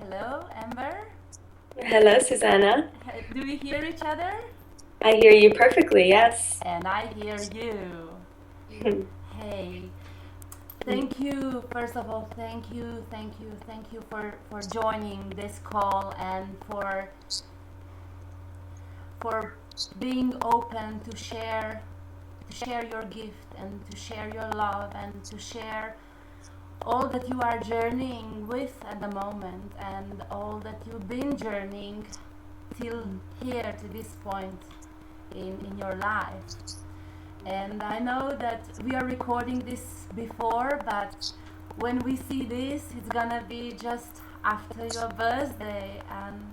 Hello, Amber. Hello, Susanna. Do we hear each other? I hear you perfectly, yes. And I hear you. Hey, thank you. First of all, thank you for joining this call and for being open to share your gift and to share your love and to share all that you are journeying with at the moment and all that you've been journeying till here to this point in your life. And I know that we are recording this before, but when we see this, it's gonna be just after your birthday. And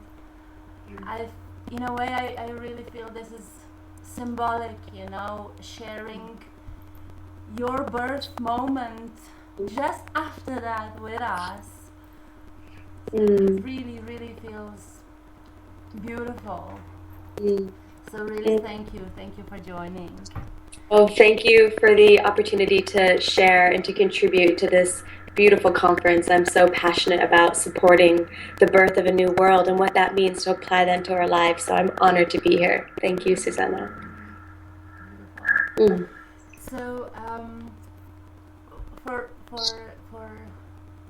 I, in a way, I really feel this is symbolic, sharing your birth moment just after that with us. It really, really feels beautiful. So really thank you for joining. Well, thank you for the opportunity to share and to contribute to this beautiful conference. I'm so passionate about supporting the birth of a new world and what that means to apply that into our lives. So I'm honored to be here. Thank you, Susanna. So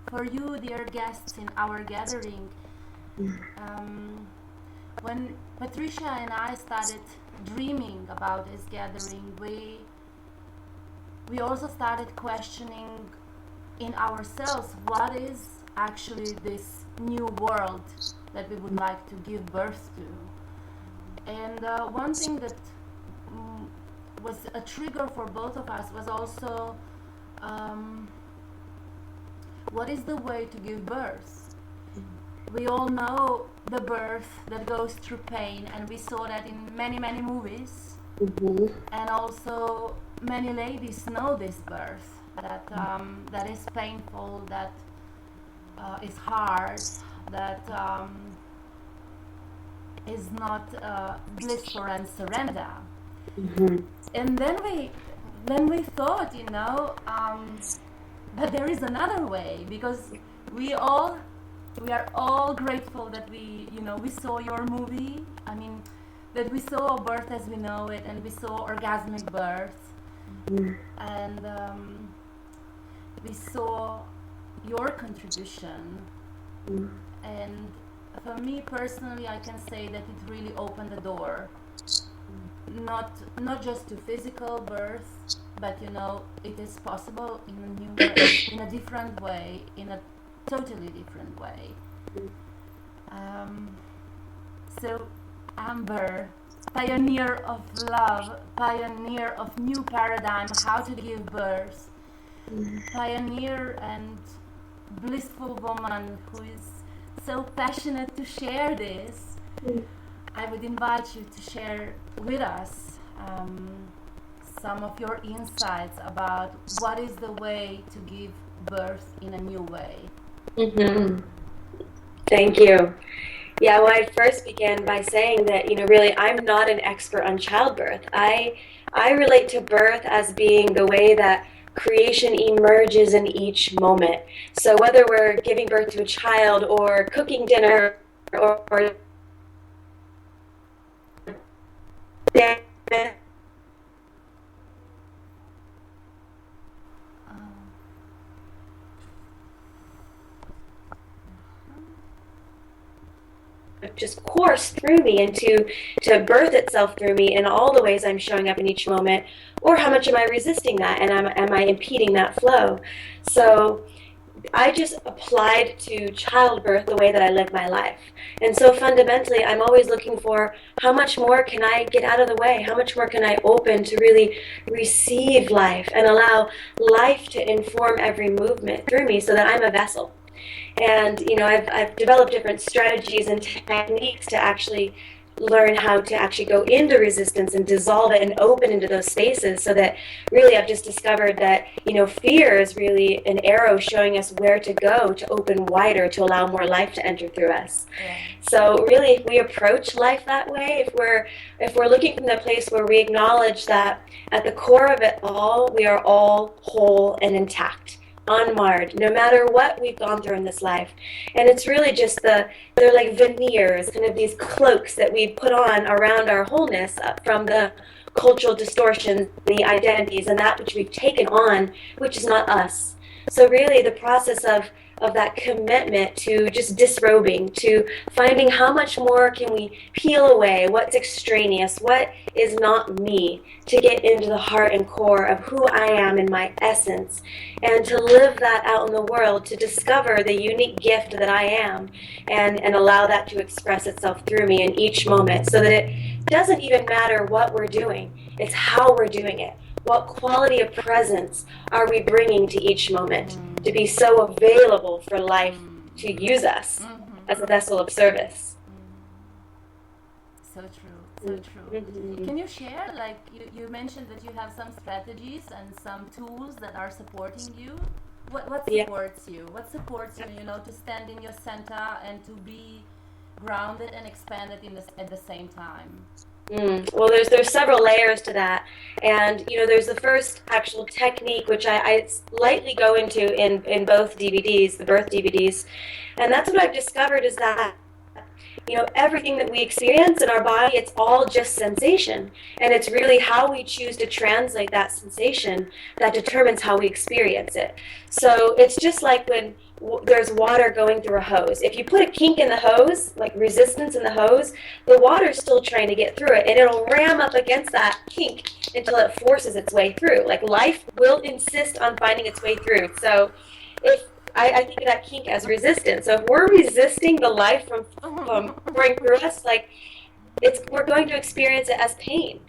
for you, dear guests in our gathering, when Patricia and I started dreaming about this gathering, we also started questioning in ourselves what is actually this new world that we would like to give birth to. And one thing that was a trigger for both of us was also what is the way to give birth? We all know the birth that goes through pain, and we saw that in many movies. And also many ladies know this birth that is painful, that is hard, that is not blissful and surrender. And then we thought, but there is another way, because we are all grateful that we saw your movie. I mean, that we saw birth as we know it, and we saw orgasmic birth, and we saw your contribution. And for me personally, I can say that it really opened the door, not just to physical birth, but it is possible in a new way, in a different way, in a totally different way. So Amber, pioneer of love, pioneer of new paradigm, how to give birth, pioneer and blissful woman who is so passionate to share this, I would invite you to share with us some of your insights about what is the way to give birth in a new way. Thank you. Yeah, well, I first began by saying that, really, I'm not an expert on childbirth. I relate to birth as being the way that creation emerges in each moment. So whether we're giving birth to a child or cooking dinner or just course through me and to birth itself through me in all the ways I'm showing up in each moment, or how much am I resisting that, and am I impeding that flow? So I just applied to childbirth the way that I live my life. And so fundamentally, I'm always looking for how much more can I get out of the way? How much more can I open to really receive life and allow life to inform every movement through me so that I'm a vessel? And, I've developed different strategies and techniques to actually learn how to actually go into resistance and dissolve it and open into those spaces, so that really I've just discovered that, fear is really an arrow showing us where to go to open wider, to allow more life to enter through us. So really, if we approach life that way, if we're looking from the place where we acknowledge that at the core of it all, we are all whole and intact. unmarred, no matter what we've gone through in this life. And it's really just they're like veneers, kind of these cloaks that we put on around our wholeness from the cultural distortions, the identities, and that which we've taken on, which is not us. So really the process of that commitment to just disrobing, to finding how much more can we peel away, what's extraneous, what is not me, to get into the heart and core of who I am in my essence, and to live that out in the world, to discover the unique gift that I am, and allow that to express itself through me in each moment, so that it doesn't even matter what we're doing, it's how we're doing it. What quality of presence are we bringing to each moment to be so available for life to use us as a vessel of service? So true, so true. Can you share, like you mentioned that you have some strategies and some tools that are supporting you? What supports you? What supports you, to stand in your center and to be grounded and expanded at the same time? Well, there's several layers to that, and there's the first actual technique, which I lightly go into in both DVDs, the birth DVDs, and that's what I've discovered is that everything that we experience in our body, it's all just sensation, and it's really how we choose to translate that sensation that determines how we experience it. So it's just like when there's water going through a hose. If you put a kink in the hose, like resistance in the hose, the water's still trying to get through it, and it'll ram up against that kink until it forces its way through. Like life will insist on finding its way through. So if I think of that kink as resistance. So if we're resisting the life from pouring through us, like we're going to experience it as pain.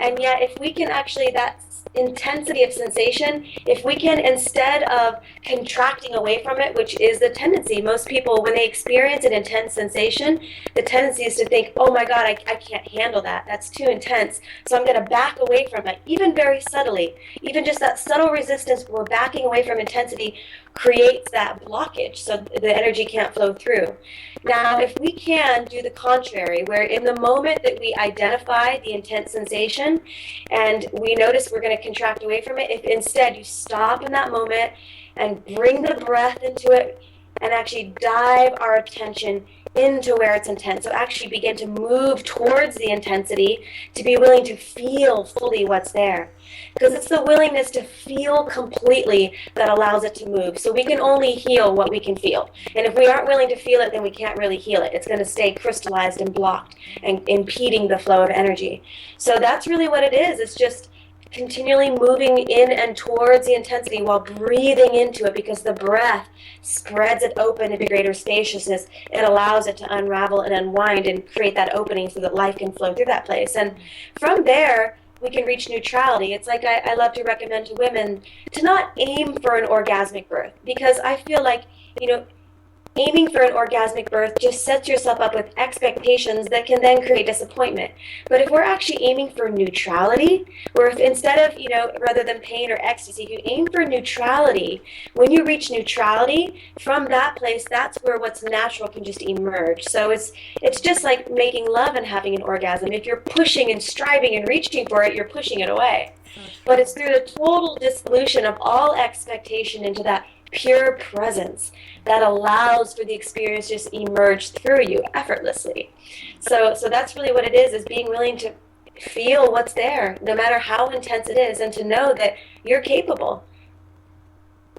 And yet if we can actually, that intensity of sensation, if we can, instead of contracting away from it, which is the tendency, most people, when they experience an intense sensation, the tendency is to think, oh my God, I can't handle that. That's too intense. So I'm going to back away from it, even very subtly. Even just that subtle resistance, we're backing away from intensity, creates that blockage, so the energy can't flow through. Now, if we can do the contrary, where in the moment that we identify the intense sensation and we notice we're going to contract away from it, if instead you stop in that moment and bring the breath into it and actually dive our attention into where it's intense. So actually begin to move towards the intensity, to be willing to feel fully what's there. Because it's the willingness to feel completely that allows it to move. So we can only heal what we can feel. And if we aren't willing to feel it, then we can't really heal it. It's going to stay crystallized and blocked and impeding the flow of energy. So that's really what it is. It's just continually moving in and towards the intensity while breathing into it, because the breath spreads it open into greater spaciousness. It allows it to unravel and unwind and create that opening so that life can flow through that place. And from there, we can reach neutrality. It's like I love to recommend to women to not aim for an orgasmic birth, because I feel like, aiming for an orgasmic birth just sets yourself up with expectations that can then create disappointment. But if we're actually aiming for neutrality, or if instead of, rather than pain or ecstasy, if you aim for neutrality, when you reach neutrality, from that place, that's where what's natural can just emerge. So it's just like making love and having an orgasm. If you're pushing and striving and reaching for it, you're pushing it away. But it's through the total dissolution of all expectation into that pure presence that allows for the experience to just emerge through you effortlessly. So that's really what it is being willing to feel what's there, no matter how intense it is, and to know that you're capable.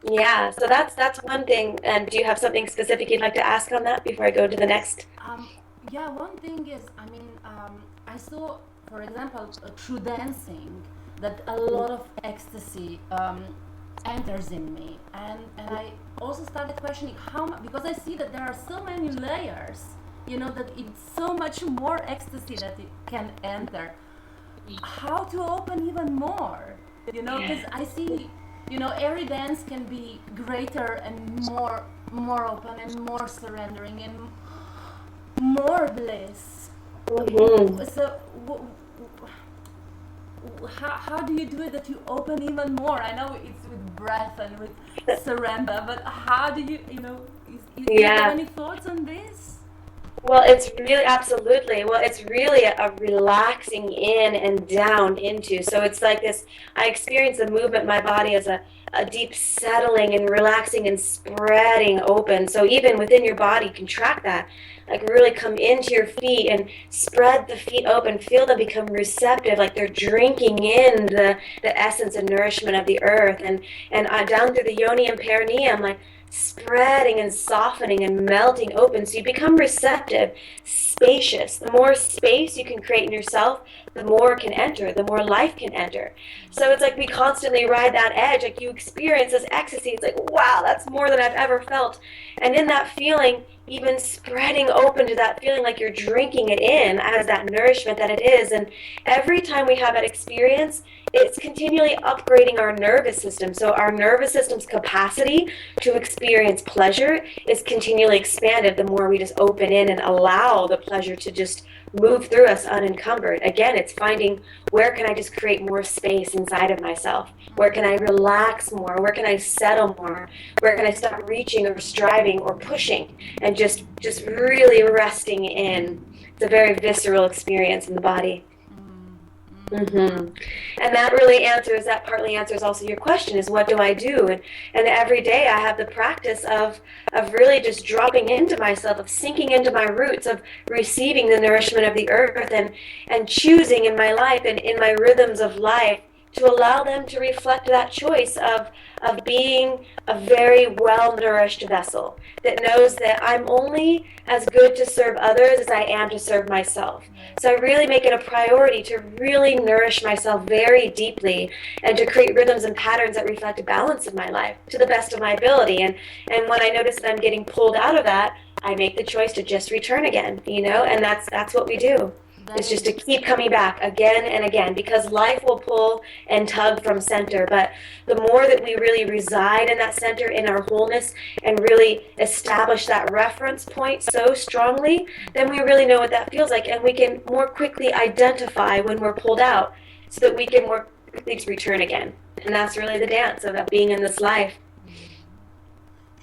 Yeah, so that's one thing. And do you have something specific you'd like to ask on that before I go to the next? Yeah, one thing is, I saw, for example, through dancing, that a lot of ecstasy enters in me, and I also started questioning because I see that there are so many layers, that it's so much more ecstasy that it can enter. How to open even more, because I see, every dance can be greater and more open and more surrendering and more bliss. So how do you do it that you open even more? I know it's with breath and with surrender, but how do you, do you have any thoughts on this? Well, it's really, absolutely. Well, it's really a relaxing in and down into. So it's like this, I experience the movement in my body as a a deep settling and relaxing and spreading open. So even within your body, contract that. Like really come into your feet and spread the feet open. Feel them become receptive, like they're drinking in the essence and nourishment of the earth. And down through the yoni and perineum, like spreading and softening and melting open. So you become receptive, spacious. The more space you can create in yourself, the more can enter, the more life can enter. So it's like we constantly ride that edge. Like you experience this ecstasy. It's like, wow, that's more than I've ever felt. And in that feeling, even spreading open to that feeling like you're drinking it in as that nourishment that it is. And every time we have that experience, it's continually upgrading our nervous system. So our nervous system's capacity to experience pleasure is continually expanded the more we just open in and allow the pleasure to just move through us unencumbered. Again, it's finding where can I just create more space inside of myself? Where can I relax more? Where can I settle more? Where can I stop reaching or striving or pushing and just really resting in? It's a very visceral experience in the body. Mm-hmm. And that partly answers also your question is what do I do? And every day I have the practice of really just dropping into myself, of sinking into my roots, of receiving the nourishment of the earth and choosing in my life and in my rhythms of life to allow them to reflect that choice of being a very well-nourished vessel that knows that I'm only as good to serve others as I am to serve myself. So I really make it a priority to really nourish myself very deeply and to create rhythms and patterns that reflect a balance in my life to the best of my ability. And when I notice that I'm getting pulled out of that, I make the choice to just return again, and that's what we do. It's just to keep coming back again and again, because life will pull and tug from center. But the more that we really reside in that center, in our wholeness, and really establish that reference point so strongly, then we really know what that feels like, and we can more quickly identify when we're pulled out so that we can more quickly return again. And that's really the dance of being in this life.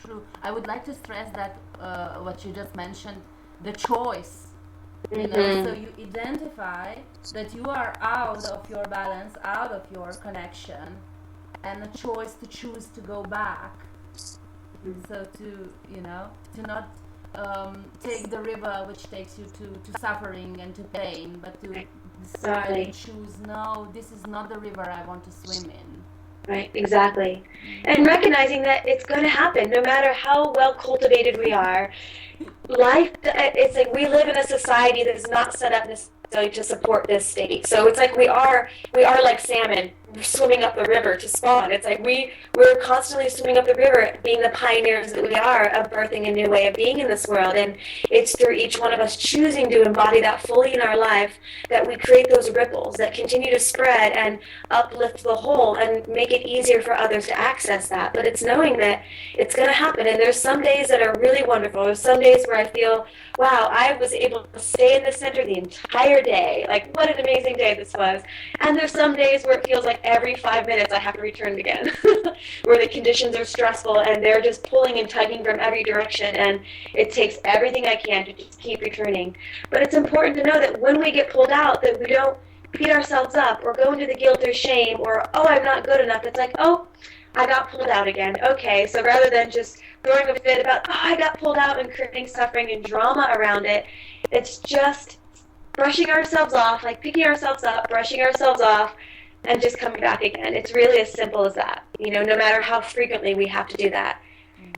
True. I would like to stress that what you just mentioned, the choice. So you identify that you are out of your balance, out of your connection, and a choice to choose to go back. So to not take the river which takes you to suffering and to pain, but to decide and choose, no, this is not the river I want to swim in. Right, exactly. And recognizing that it's going to happen no matter how well cultivated we are. Life, it's like we live in a society that is not set up necessarily to support this state. So it's like we are like salmon swimming up the river to spawn. It's like we're constantly swimming up the river, being the pioneers that we are of birthing a new way of being in this world. And it's through each one of us choosing to embody that fully in our life that we create those ripples that continue to spread and uplift the whole and make it easier for others to access that. But it's knowing that it's going to happen. And there's some days that are really wonderful. There's some days where I feel, wow, I was able to stay in the center the entire day. Like, what an amazing day this was. And there's some days where it feels like every 5 minutes I have to return again, where the conditions are stressful and they're just pulling and tugging from every direction, and it takes everything I can to just keep returning. But it's important to know that when we get pulled out, that we don't beat ourselves up or go into the guilt or shame or, oh, I'm not good enough. It's like, oh, I got pulled out again. Okay, so rather than just throwing a fit about, oh, I got pulled out and creating suffering and drama around it, it's just brushing ourselves off, like picking ourselves up, brushing ourselves off, and just coming back again. It's really as simple as that. No matter how frequently we have to do that.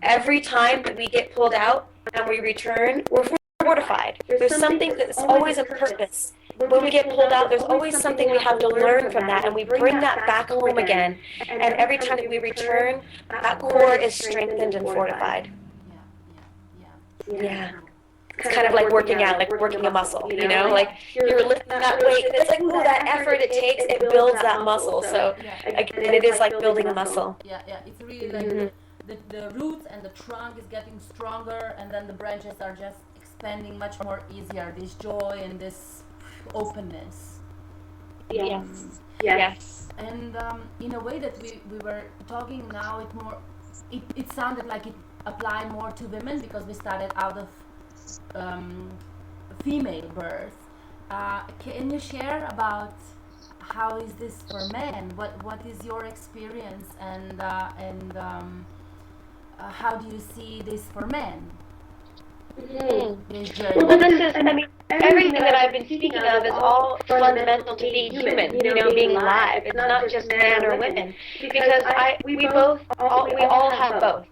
Every time that we get pulled out and we return, we're fortified. There's something that's always a purpose. When we get pulled out, there's always something we have to learn from that, and we bring that back home again. And every time that we return, that core is strengthened and fortified. Yeah. It's kind of like working out, like working a muscle, like you're lifting that weight. It's like, ooh, that effort it takes, it builds that muscle. So, again, it is like building a muscle. Yeah. It's really like the roots and the trunk is getting stronger, and then the branches are just expanding much more easier. This joy and this openness. Yes. And in a way that we were talking now, it sounded like it applied more to women because we started out of female birth. Can you share about how is this for men? What is your experience, and how do you see this for men? This journey. Well, this is, I mean, everything that I've been speaking of is all fundamental to being human, being alive. It's not just man or women, because we all have both.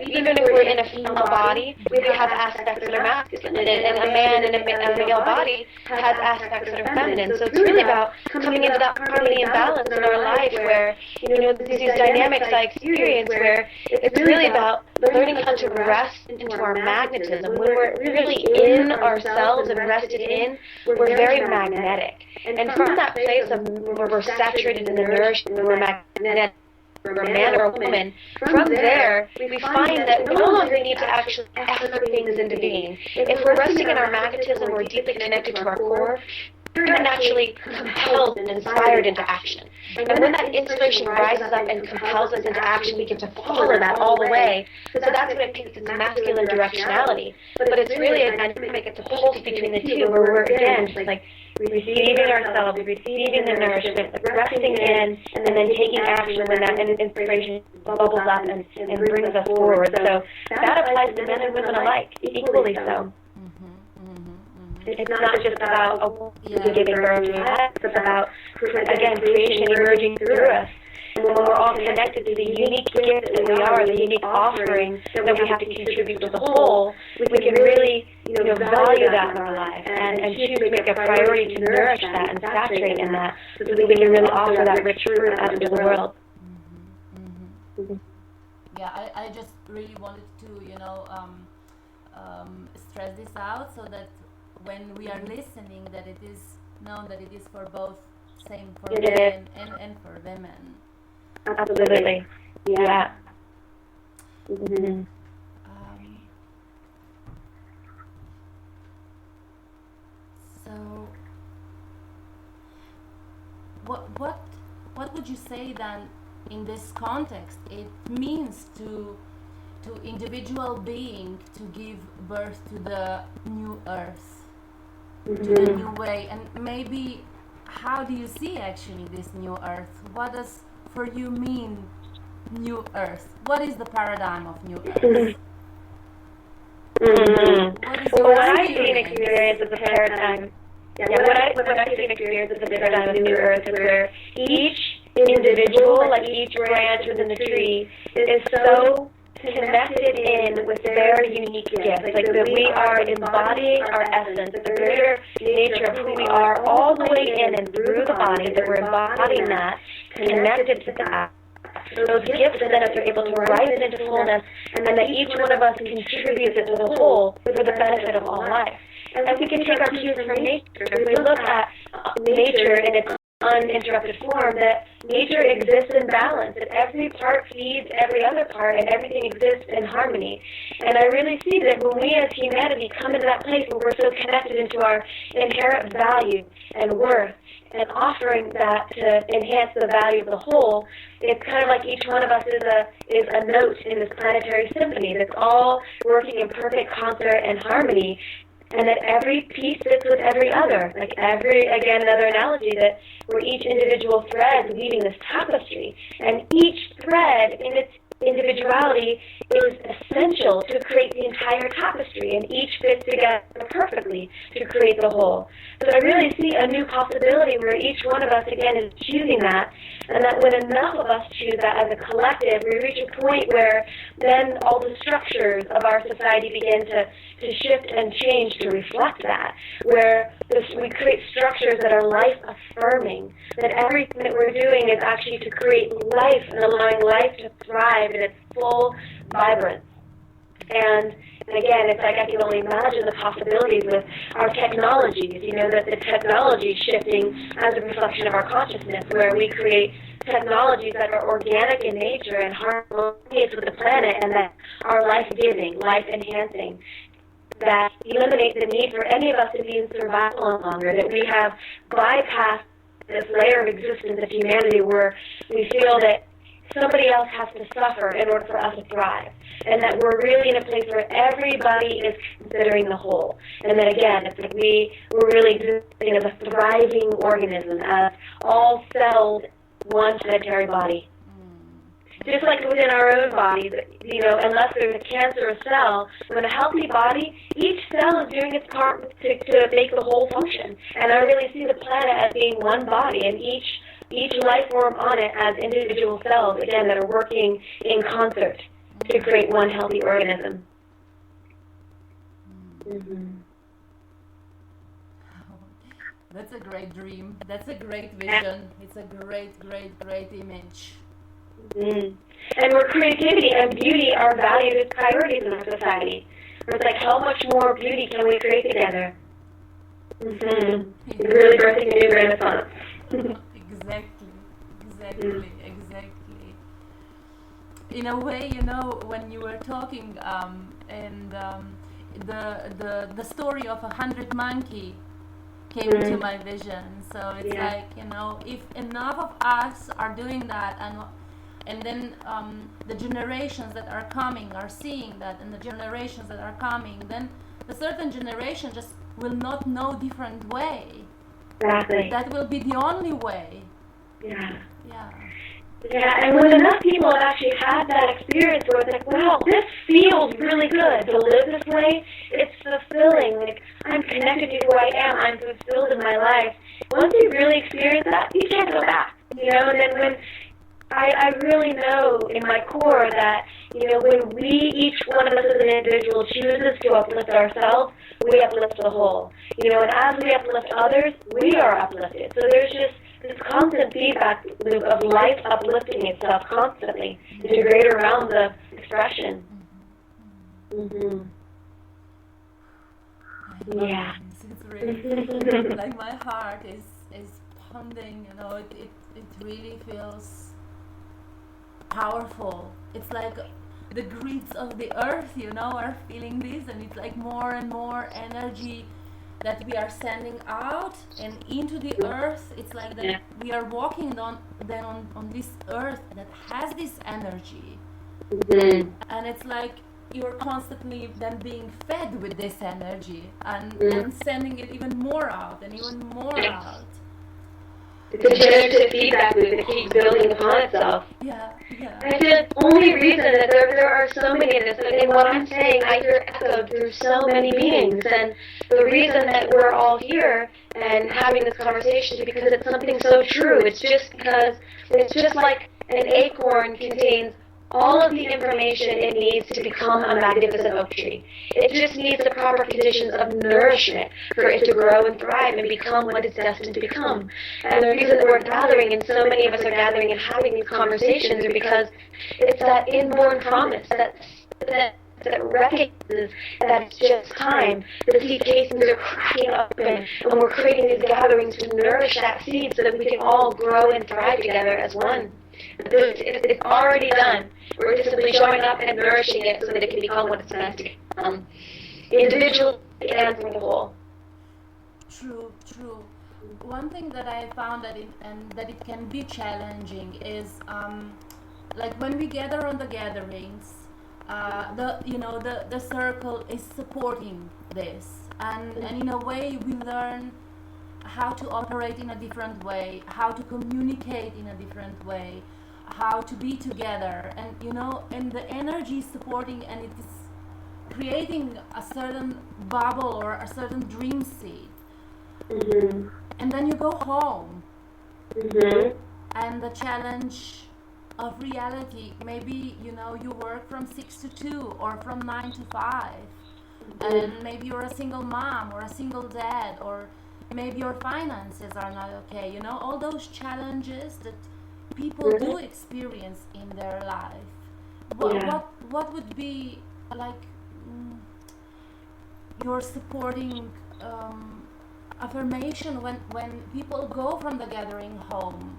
Even if we're in a female body, we have aspects that are masculine, and a man in a male body has aspects that are feminine. So it's really about coming into that harmony and balance in our life where, these dynamics I experience where it's really about learning how to rest into our magnetism. When we're really in ourselves and rested in, we're very magnetic. And from that place of where we're saturated in the nourishment, we're magnetic, or a man or a woman, from there, we find that we no longer need to actually effort things into being. If we're resting in our magnetism, we're deeply connected to our core, we're naturally compelled and inspired into action. And when that inspiration rises up and compels us into action, we get to follow that all the way. So that's what it takes, its masculine directionality. But it's really a dynamic, it's a pulse between the two, where we're, again, just like receiving ourselves, receiving the nourishment, resting in, and then taking action when that inspiration bubbles up and brings us forward. So that applies to men and women alike, equally so. It's not just about a woman giving birth to us, it's about, again, creation emerging through us. And when we're all connected to the unique gift that we are, the unique offering that we have to contribute to the whole, we can really, value that in our life and choose to make a priority to nourish that and saturate in that so that we can really offer that rich fruit out into the world. Yeah, I just really wanted to, stress this out so that when we are listening, that it is known that it is for both, same for men and for women. Absolutely. Yeah. So, what would you say then in this context it means to individual being to give birth to the new earth, to the new way, and maybe how do you see actually this new earth? What does for you mean new earth? What is the paradigm of new earth? What is your What I see and experience as a paradigm, what I see and experience as a paradigm of new earth is where each individual, like each branch within the tree, is so connected in with their unique gifts, like that we are embodying our essence, the greater nature of who we are all the way in and through the body, that we're embodying that, connected to that. Those gifts then are able to rise into fullness, and that each one of us contributes it to the whole for the benefit of all life. And we can take our cues from nature. If we look at nature in its uninterrupted form, that nature exists in balance, that every part feeds every other part, and everything exists in harmony. And I really see that when we as humanity come into that place where we're so connected into our inherent value and worth, and offering that to enhance the value of the whole, it's kind of like each one of us is a note in this planetary symphony that's all working in perfect concert and harmony, and that every piece fits with every other. Like again, another analogy that we're each individual threads weaving this tapestry, and each thread in its individuality is essential to create the entire tapestry, and each fits together perfectly to create the whole. So I really see a new possibility where each one of us, again, is choosing that, and that when enough of us choose that as a collective, we reach a point where then all the structures of our society begin to shift and change to reflect that, where we create structures that are life-affirming, that everything that we're doing is actually to create life and allowing life to thrive in its full vibrance. And again, it's like I can only imagine the possibilities with our technologies, that the technology is shifting as a reflection of our consciousness, where we create technologies that are organic in nature and harmonious with the planet, and that are life-giving, life-enhancing, that eliminate the need for any of us to be in survival no longer, that we have bypassed this layer of existence of humanity where we feel that somebody else has to suffer in order for us to thrive. And that we're really in a place where everybody is considering the whole. And then again, it's like we're really existing as a thriving organism, as all cells, one planetary body. Just like within our own bodies, unless there's a cancerous cell, with a healthy body, each cell is doing its part to make the whole function. And I really see the planet as being one body, and each life form on it as individual cells, again, that are working in concert to create one healthy organism. Mm-hmm. That's a great dream. That's a great vision. It's a great, great, great image. Mm-hmm. And where creativity and beauty are valued as priorities in our society. Where it's like, how much more beauty can we create together? Mm-hmm. It's really birthing a new renaissance. Exactly. In a way, when you were talking, the story of 100 monkey came to my vision. So it's like, if enough of us are doing that, and then the generations that are coming are seeing that, and the generations that are coming, then the certain generation just will not know different way. Exactly. That will be the only way. Yeah. Yeah, and when enough people have actually had that experience where it's like, wow, this feels really good to live this way, it's fulfilling, like, I'm connected to who I am, I'm fulfilled in my life. Once you really experience that, you can't go back, and then when I really know in my core that, when each one of us as an individual chooses to uplift ourselves, we uplift the whole. And as we uplift others, we are uplifted. So there's just this constant feedback loop of life uplifting itself constantly into greater realms of expression. Mm-hmm. Yeah. It's really like my heart is pounding. It really feels powerful. It's like the grids of the earth, are feeling this, and it's like more and more energy that we are sending out and into the earth. It's like that we are walking on this earth that has this energy. Mm-hmm. And it's like you're constantly then being fed with this energy and sending it even more out and even more out. It's a generative feedback loop that keeps building upon itself. Yeah. And I feel the only reason that there are so many of this, and what I'm saying, I hear echoed through so many beings, and the reason that we're all here and having this conversation is because it's something so true. It's just like an acorn contains all of the information it needs to become a magnificent oak tree. It just needs the proper conditions of nourishment for it to grow and thrive and become what it's destined to become. And the reason that we're gathering, and so many of us are gathering and having these conversations, are because it's that inborn promise that recognizes that it's just time. The seed casings are cracking open, and we're creating these gatherings to nourish that seed so that we can all grow and thrive together as one. It's already done. We're just simply showing up and nourishing it so that it can become what it's meant to become, individually and for the whole. True. One thing that I found that it can be challenging is like when we gather on the gatherings, the circle is supporting this, and in a way we learn how to operate in a different way, how to communicate in a different way, how to be together, and the energy is supporting, and it is creating a certain bubble or a certain dream seed. Mm-hmm. And then you go home, and the challenge of reality, maybe you work from 6 to 2 or from 9 to 5, and maybe you're a single mom or a single dad, or maybe your finances are not okay, all those challenges that people do experience in their life. What would be like your supporting affirmation when people go from the gathering home?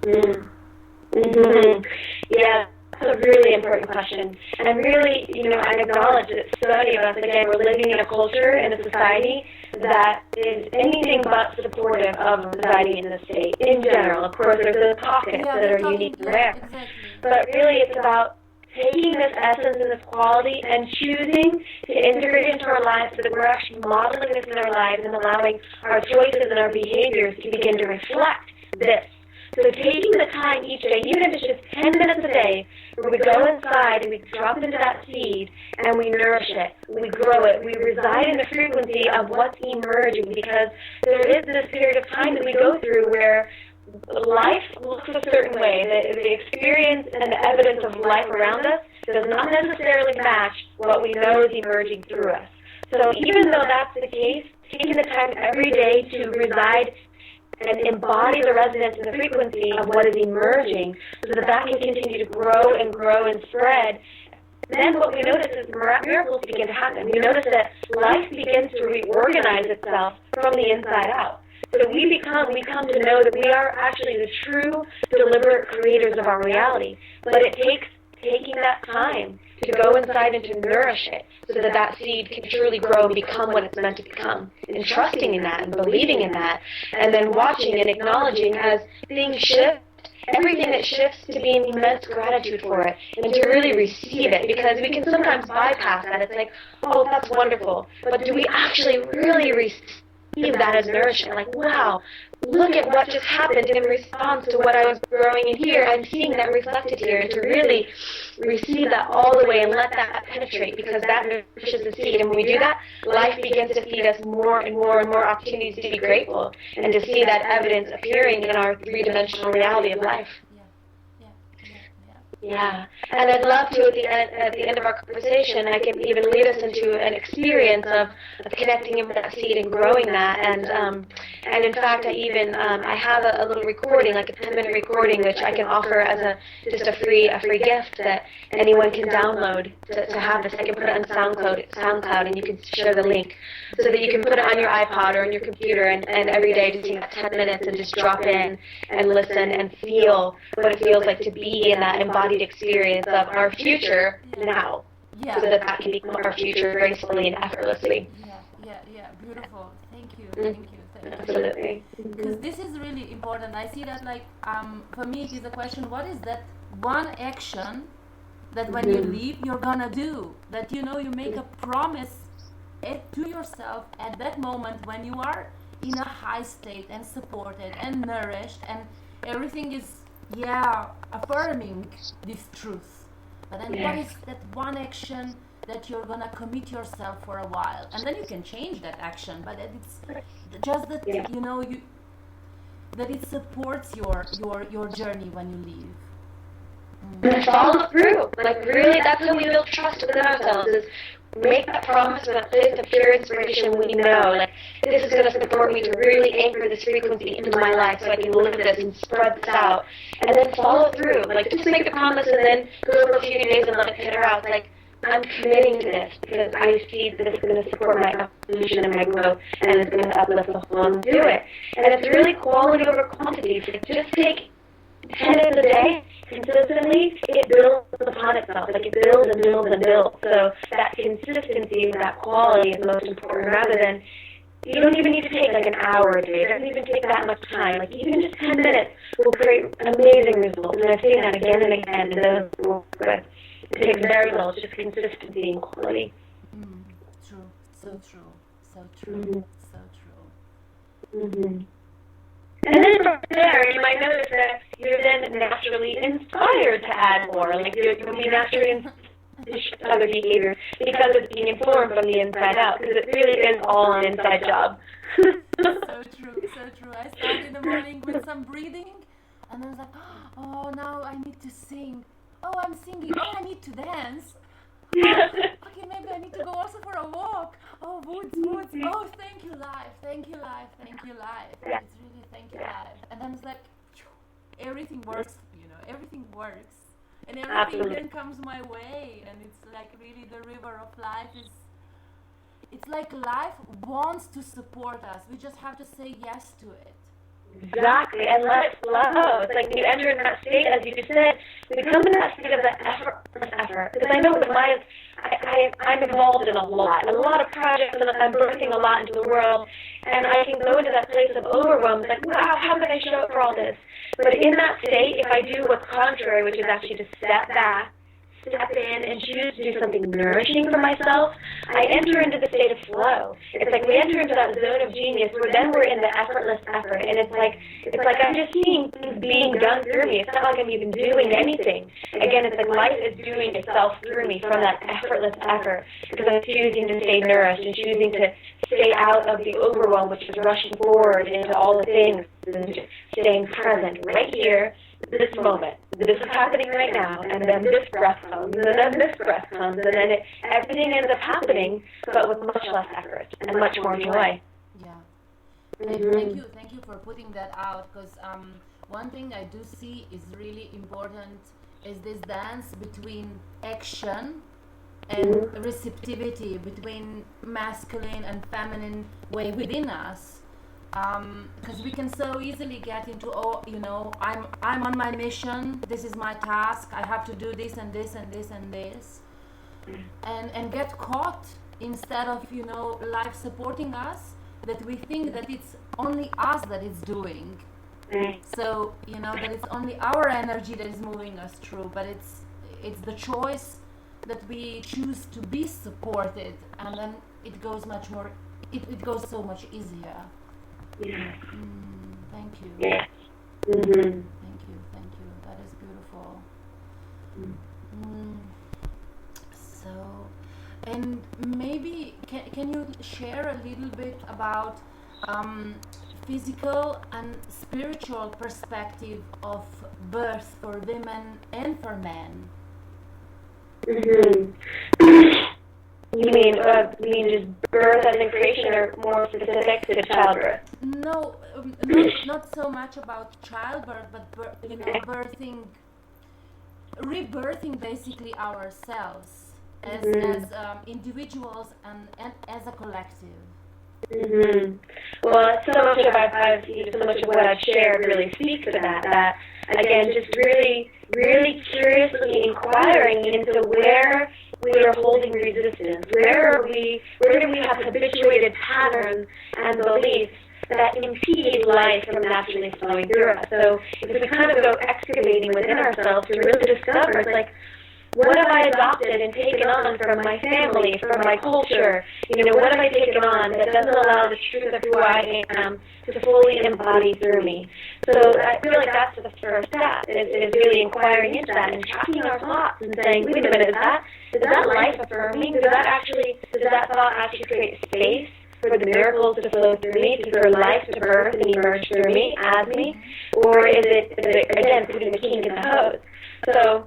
Mm-hmm. Yeah, That's a really important question. And really, I acknowledge that so many of us, again, we're living in a culture and a society that is anything but supportive of residing in the state in general. Of course, there's those pockets that are unique and rare. Exactly. But really, it's about taking this essence and this quality and choosing to integrate it into our lives so that we're actually modeling this in our lives and allowing our choices and our behaviors to begin to reflect this. So taking the time each day, even if it's just 10 minutes a day, where we go inside and we drop into that seed and we nourish it, we grow it, we reside in the frequency of what's emerging, because there is this period of time that we go through where life looks a certain way. The experience and the evidence of life around us does not necessarily match what we know is emerging through us. So even though that's the case, taking the time every day to reside and embody the resonance and the frequency of what is emerging so that that can continue to grow and spread, then what we notice is miracles begin to happen. We notice that life begins to reorganize itself from the inside out. So we come to know that we are actually the true, deliberate creators of our reality. But it takes taking that time to go inside and to nourish it so that that seed can truly grow and become what it's meant to become. And trusting in that and believing in that, and then watching and acknowledging as things shift, everything that shifts, to be in immense gratitude for it and to really receive it, because we can sometimes bypass that. It's like, oh, that's wonderful, but do we actually really receive that as nourishment? Like, wow, look at what just happened in response to what I was growing in here. I'm seeing that reflected here, and to really receive that all the way and let that penetrate, because that nourishes the seed. And when we do that, life begins to feed us more and more and more opportunities to be grateful and to see that evidence appearing in our three-dimensional reality of life. Yeah, and I'd love to, at the end of our conversation, I can even lead us into an experience of connecting in with that seed and growing that. And in fact, I have a little recording, like a 10-minute recording, which I can offer as just a free gift that anyone can download to have this. I can put it on SoundCloud, and you can share the link so that you can put it on your iPod or on your computer, and every day just take 10 minutes and just drop in and listen and feel what it feels like to be in that embodied experience of our future now, so that can become our future gracefully and effortlessly. Beautiful. Thank you. Absolutely. Because this is really important. I see that, like, for me, it is a question: what is that one action that when you leave you're gonna do? That you make a promise to yourself at that moment when you are in a high state and supported and nourished and everything is affirming this truth. But then what is that one action that you're gonna commit yourself for a while, and then you can change that action, but it's just that that it supports your journey when you leave. And follow through. Like, really, that's how we build trust within ourselves, is make that promise with that faith of pure inspiration. We know, like, this is going to support me to really anchor this frequency into my life so I can live this and spread this out. And then follow through. Like, just make the promise and then go for a few days and let it peter out. It's like, I'm committing to this because I see that it's going to support my evolution and my growth, and it's going to uplift the whole, and do it. And it's really quality over quantity. So just take 10 minutes a day consistently. It builds upon itself. Like, it builds and builds and builds. So that consistency and that quality is most important, rather than, you don't even need to take like an hour a day. It doesn't even take that much time. Like, even just 10 minutes will create amazing results. And I've seen that again and again in those who work with. It takes very little. It's just consistency and quality. True. So true. So true. So true. And then from there, you might notice that you're then naturally inspired to add more. Like, you'll be naturally inspired to other behavior because it's being informed from the inside out. Because it really is all an inside job. So true. I started in the morning with some breathing, and I was like, oh, now I need to sing. Oh, I'm singing. Oh, I need to dance. Okay, maybe I need to go also for a walk. Oh, woods. Oh, thank you, life. It's really thank you, life. And then it's like, everything works, everything works. And everything then comes my way. And it's like, really, the river of life it's like life wants to support us. We just have to say yes to it. Exactly, and let it flow. It's like when you enter in that state, as you just said, we become in that state of that effortless effort. Because I know with I'm involved in a lot of projects, and I'm birthing a lot into the world, and I can go into that place of overwhelm. It's like, wow, how can I show up for all this? But in that state, if I do what's contrary, which is actually to step back, step in and choose to do something nourishing for myself, I enter into the state of flow. It's like we enter into that zone of genius where then we're in the effortless effort, and it's like I'm just seeing things being done through me. It's not like I'm even doing anything. Again, it's like life is doing itself through me from that effortless effort because I'm choosing to stay nourished and choosing to stay out of the overwhelm, which is rushing forward into all the things and just staying present right here, this moment. This is happening right now, and then this breath comes, and then this breath comes, and then everything ends up happening, but with much less effort and much more joy. Yeah. Mm-hmm. Thank you for putting that out, because one thing I do see is really important is this dance between action and receptivity, between masculine and feminine way within us. Because we can so easily get into, I'm on my mission, this is my task, I have to do this and this and this and this, and get caught instead of life supporting us, that we think that it's only us that it's doing. So that it's only our energy that is moving us through, but it's the choice that we choose to be supported, and then it goes much more. It goes so much easier. Yes. Thank you. Yes. Mm-hmm. Thank you. That is beautiful. So, and maybe can you share a little bit about physical and spiritual perspective of birth for women and for men? You mean just birth as in creation, or more specific to childbirth? No, not so much about childbirth, but rebirthing basically ourselves as individuals and as a collective. Well, so much of what I've shared really speaks to that. Again, just really, really curiously inquiring into where we are holding resistance. Where do we have habituated patterns and beliefs that impede life from naturally flowing through us? So if we kind of go excavating within ourselves to really discover, it's like, what have I adopted and taken on from my family, from my culture? What have I taken on that doesn't allow the truth of who I am to fully embody through me? So I feel like that's the first step, is really inquiring into that and tracking our thoughts and saying, wait a minute, is that life affirming? Does that thought actually create space for the miracles to flow through me, for life to birth and emerge through me, as me? Or is it again, putting the king in the hose? So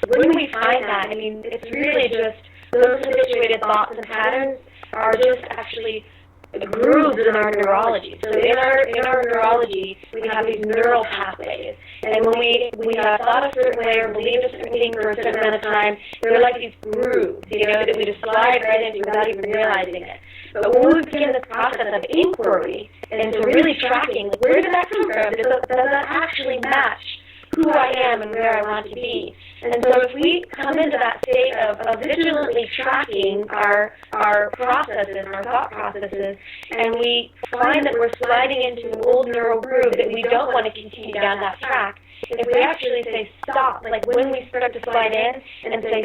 when we find that, it's really just those habituated thoughts and patterns are just actually grooves in our neurology. So in our neurology, we have these neural pathways, and when we have thought a certain way or believed a certain thing for a certain amount of time, they're like these grooves, that we just slide right into without even realizing it. But when we begin this process of inquiry and so really tracking, like, where did that come from? Does that actually match who I am and where I want to be? And so if we come into that state of vigilantly tracking our processes, our thought processes, and we find that we're sliding into an old neural groove that we don't want to continue down that track, if we actually say stop, like when we start to slide in and say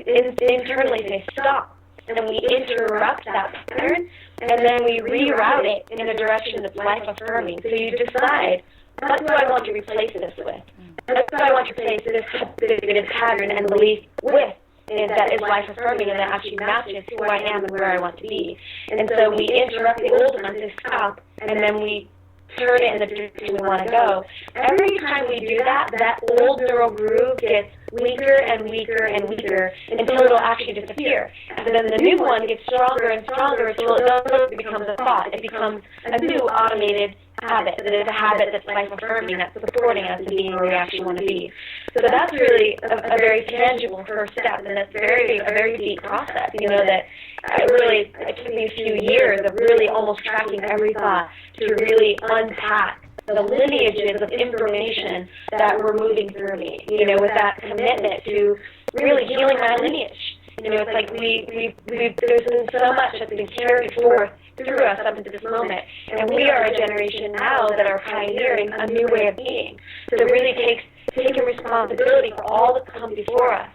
internally say stop, and then we interrupt that pattern, and then we reroute it in a direction that's life affirming. So you decide, what do I want to replace this with? What do I want to replace this habituated pattern and belief with? And that is life affirming, and that actually matches who I am and where I want to be. And so we interrupt the old one to stop, and then we turn it in the direction we want to go. Every time we do that, that old neural groove gets weaker and weaker and weaker until it'll actually disappear. And then the new one gets stronger and stronger until it no longer becomes a thought. It becomes a new automated habit. That is a habit that's life-affirming, that's supporting us in being where we actually want to be. So that's really a very tangible first step, and that's a very deep process. That it took me a few years of really almost tracking every thought to really unpack the lineages of information that were moving through me, with that commitment to really healing my lineage. It's like there's been so much that's been carried forth through us up into this moment, and we are a generation now that are pioneering a new way of being. So it really takes taking responsibility for all that's come before us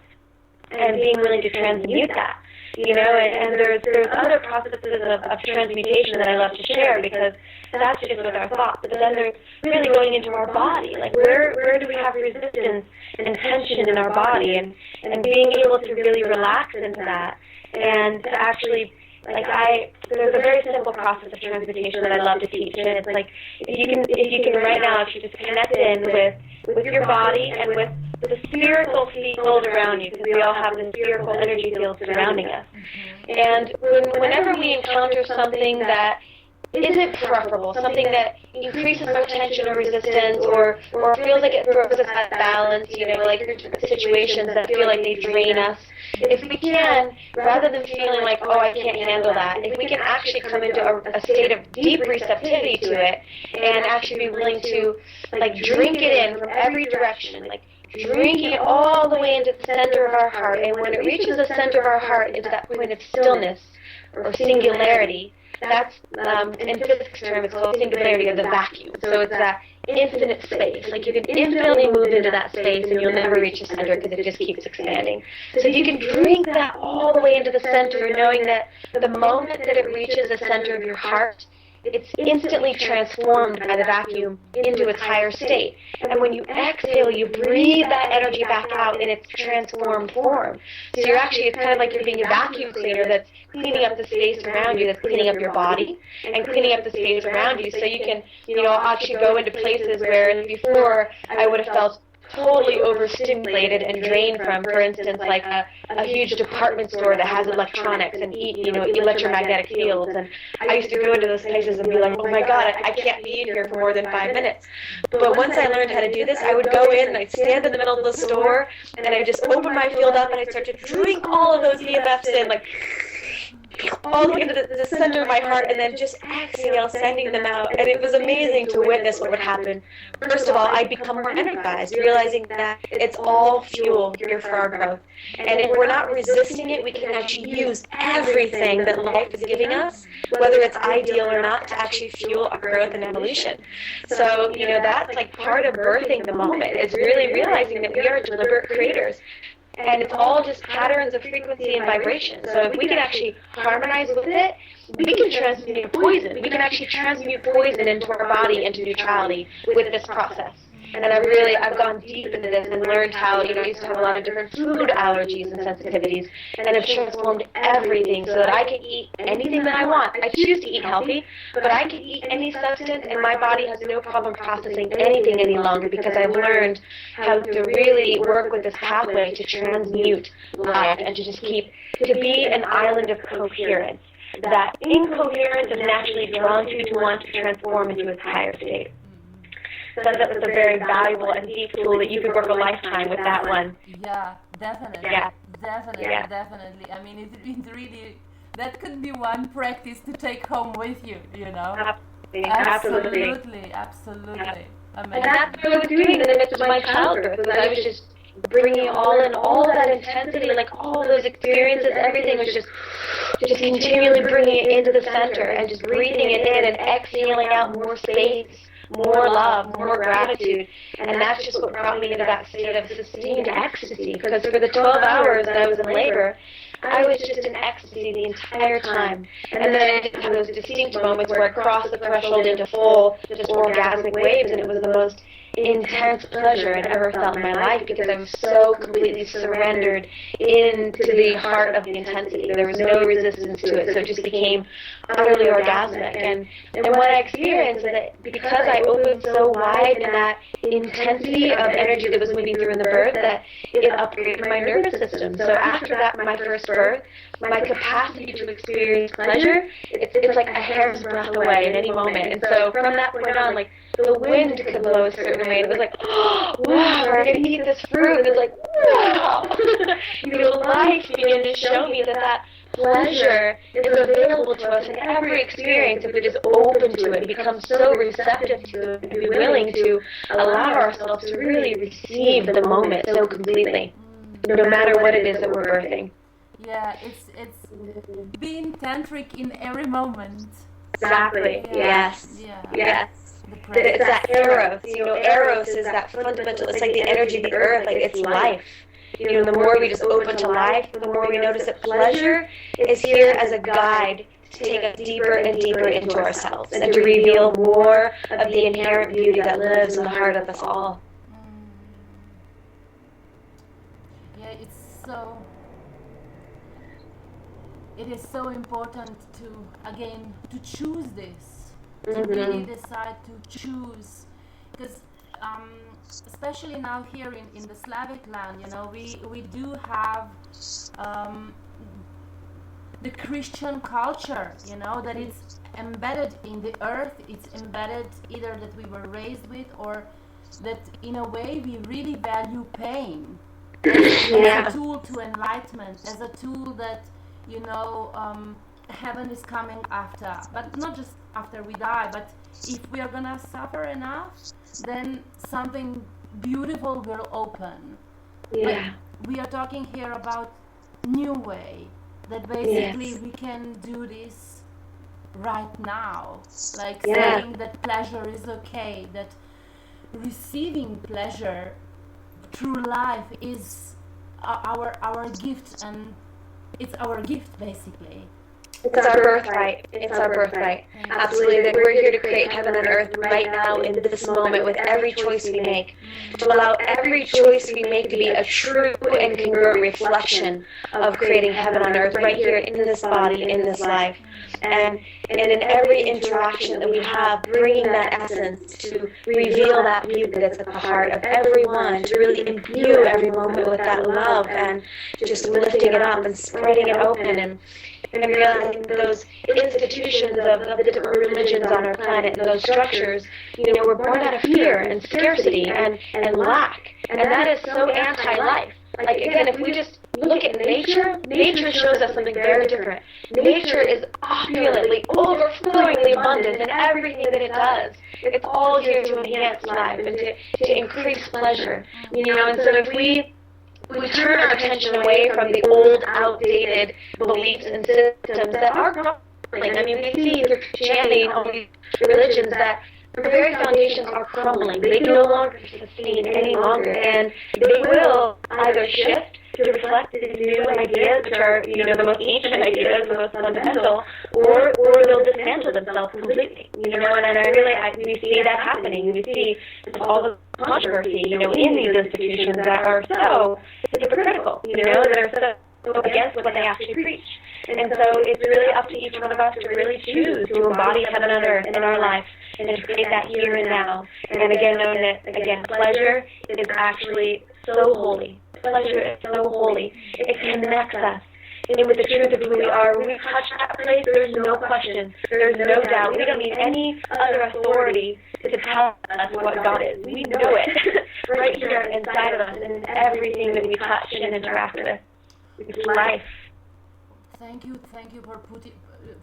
and being willing to transmute that. And there's other processes of transmutation that I love to share, because that's just with our thoughts. But then there's really going into our body, like where do we have resistance and tension in our body, and being able to really relax into that, and to actually, there's a very simple process of transmutation that I love to teach, and it's like, if you can right now, if you just connect in with your body and with the spherical field around you, because we all have the spherical energy field surrounding us. And whenever we encounter something that isn't preferable, something that increases our tension or resistance, or feels like it throws us out of balance, like situations that feel like they drain us, if we can, rather than feeling like, oh, I can't handle that, if we can actually come into a state of deep receptivity to it, and actually be willing to, drink it in from every direction, drinking it all the way into the center of our heart, and when it reaches the center of our heart, into that point of stillness or singularity, that's, in physics terms, it's called singularity of the vacuum. So it's that infinite space. You can infinitely move into that space, and you'll never reach the center because it just keeps expanding. So you can drink that all the way into the center, knowing that the moment that it reaches the center of your heart, it's instantly transformed by the vacuum into its higher state. And when you exhale, you breathe that energy back out in its transformed form. So it's kind of like you're being a vacuum cleaner that's cleaning up the space around you, that's cleaning up your body and cleaning up the space around you, so you can, actually go into places where before I would have felt totally overstimulated and drained from, for instance, like a huge department store that has electronics and electromagnetic fields. And I used to go into those places and be like, oh my God, I can't be in here for more than 5 minutes. But once I learned how to do this, I would go in and I'd stand in the middle of the store and I'd just open my field up and I'd start to drink all of those EMFs in, all the way into the center of my heart, and then just exhale, sending them out. And it was amazing to witness what would happen. First of all, I'd become more energized, realizing that it's all fuel here for our growth. And if we're not resisting it, we can actually use everything that life is giving us, whether it's ideal or not, to actually fuel our growth and evolution. So, that's part of birthing the moment, is really realizing that we are deliberate creators. And it's all just patterns of frequency and vibration. So if we can actually harmonize with it, we can transmute poison. We can actually transmute poison into our body, into neutrality with this process. And I've gone deep into this and learned how, I used to have a lot of different food allergies and sensitivities, and I've transformed everything so that I can eat anything that I want. I choose to eat healthy, but I can eat any substance, and my body has no problem processing anything any longer, because I've learned how to really work with this pathway to transmute life and to just to be an island of coherence. That incoherence is naturally drawn to want to transform into its higher state. So that was a very valuable and deep tool that you could work a lifetime with that one. Yeah, definitely. Yeah. Definitely. I mean, it really, that could be one practice to take home with you, Absolutely. Yeah. I mean, And that's what I was doing in the midst of my childbirth, was I was just bringing all that intensity, all those experiences, everything was just continually bringing it into the center and just breathing it in and exhaling out more space, more love, more gratitude. And that's just what brought me into that state of sustained ecstasy, because for the 12 hours that I was in labor, I was just in ecstasy the entire time. And then I just had those distinct moments where I crossed the threshold into full, just orgasmic waves, and it was the most intense pleasure I'd ever felt in my life, because I was so completely surrendered into the heart of the intensity. There was no resistance to it, so it just became utterly orgasmic. And what I experienced is that because I opened so wide in that intensity of energy that was moving through in the birth, that it upgraded my nervous system. So after that, my first birth, my capacity to experience pleasure, it's like a hair's breadth away at any moment. And so from that point on, the wind could blow a certain way. It was like, oh, wow, we're going to eat this fruit. And it's like, wow. Life began to show me that pleasure is available to us in every experience if we're just open to it, become so receptive to it, and be willing to allow ourselves to really receive the moment so completely, no matter what it is that we're birthing. Yeah, it's being tantric in every moment. Exactly. Yeah. Yes. Yeah. Yes. The It's presence. that eros. Eros is that fundamental. It's like the energy of the earth. Like it's life. The more we just open to life, the more we notice that pleasure is here as a guide to take us deeper and deeper into ourselves and to reveal more of the inherent beauty that lives in the heart of us all. Yeah, it is so important to, again, to choose this, to really decide to choose, because especially now here in the Slavic land, we do have the Christian culture, that it's embedded in the earth, it's embedded either that we were raised with, or that in a way we really value pain as a tool to enlightenment, as a tool that heaven is coming after, but not just after we die, but if we are gonna suffer enough, then something beautiful will open. Yeah. But we are talking here about new way, that basically we can do this right now, like saying that pleasure is okay, that receiving pleasure through life is our gift, and it's our gift basically. It's our birthright. It's our birthright. Absolutely. That we're here to create heaven on earth right now in this moment with every choice we make. To allow every choice we make to be a true and congruent reflection of creating heaven on earth right here in this body, in this life. And in every interaction that we have, bringing that essence to reveal that beauty that's at the heart of everyone, to really imbue every moment with that love and just lifting it up and spreading it open and realizing those institutions of the different religions on our planet and those structures, were born out of fear and scarcity and lack. And that is so anti-life. Like, again, if we just look at nature, nature shows us something very different. Nature is opulently, overflowingly abundant in everything that it does. It's all here to enhance life and to increase pleasure. And so if we turn our attention away from the old, outdated beliefs and systems that are crumbling. I mean, we see through Christianity and all these religions that their very foundations are crumbling. They can no longer sustain any longer, and they will either shift to reflect the new ideas, which are, the most ancient ideas, the most fundamental, or they'll dismantle themselves completely, and we see that happening. We see all the controversy, in these institutions that are so hypocritical, that are so against what they actually preach. And so it's really up to each one of us to really choose to embody heaven on earth in our life and to create that here and now. And again, knowing that, pleasure is actually so holy. Pleasure is so holy. It connects us with the truth of who we are. When we touch that place, there's no question. There's no doubt. We don't need any other authority to tell us what God is. We know it right here inside of us and in everything that we touch and interact with. It's life. Thank you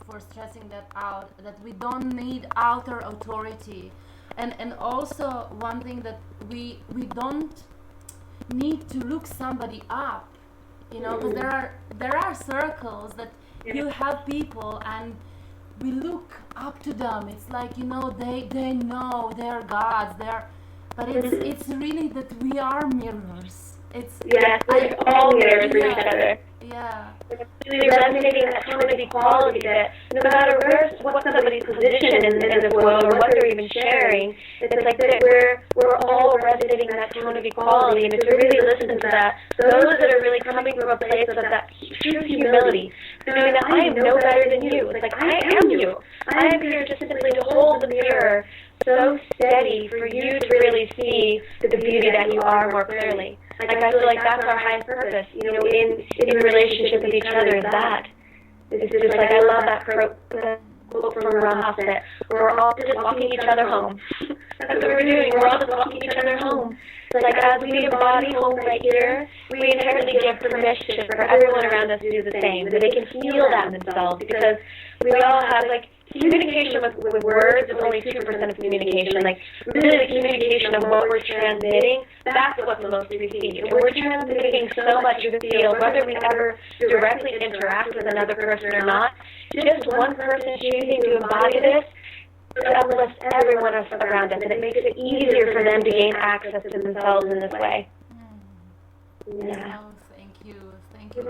for stressing that out, that we don't need outer authority, and also one thing that we don't need to look somebody up, because there are circles that you have people and we look up to them. It's like they know they're gods, but it's really that we are mirrors. We're all mirrors for each other. Yeah. Really resonating that tone of equality, that no matter what somebody's position in the world or what they're even sharing, it's like that we're all resonating that tone of equality. And if we really listen to that, those that are really coming from a place of that true humility, knowing that I am no better than you. It's like I am you. I am here just simply to hold the mirror so steady for you to really see the beauty that you are more clearly. Like I feel like that's our highest purpose, in relationship with each other. That it's just like I love that quote from Ron Hoffman. We're all just walking each other home. That's what we're doing. We're all just walking each other home. Like, as we embody home right here, we inherently give permission for everyone around us to do the same, that they can feel that in themselves, because we all have, like, communication with words is only 2% of communication. Like, really the communication of what we're transmitting, that's what's most received. And we're transmitting so much of the field, whether we ever directly interact with another person or not. Just one person choosing to embody this, it uplifts everyone else around us, and it makes it easier for them to gain access to themselves in this way. Yeah. Oh, thank you.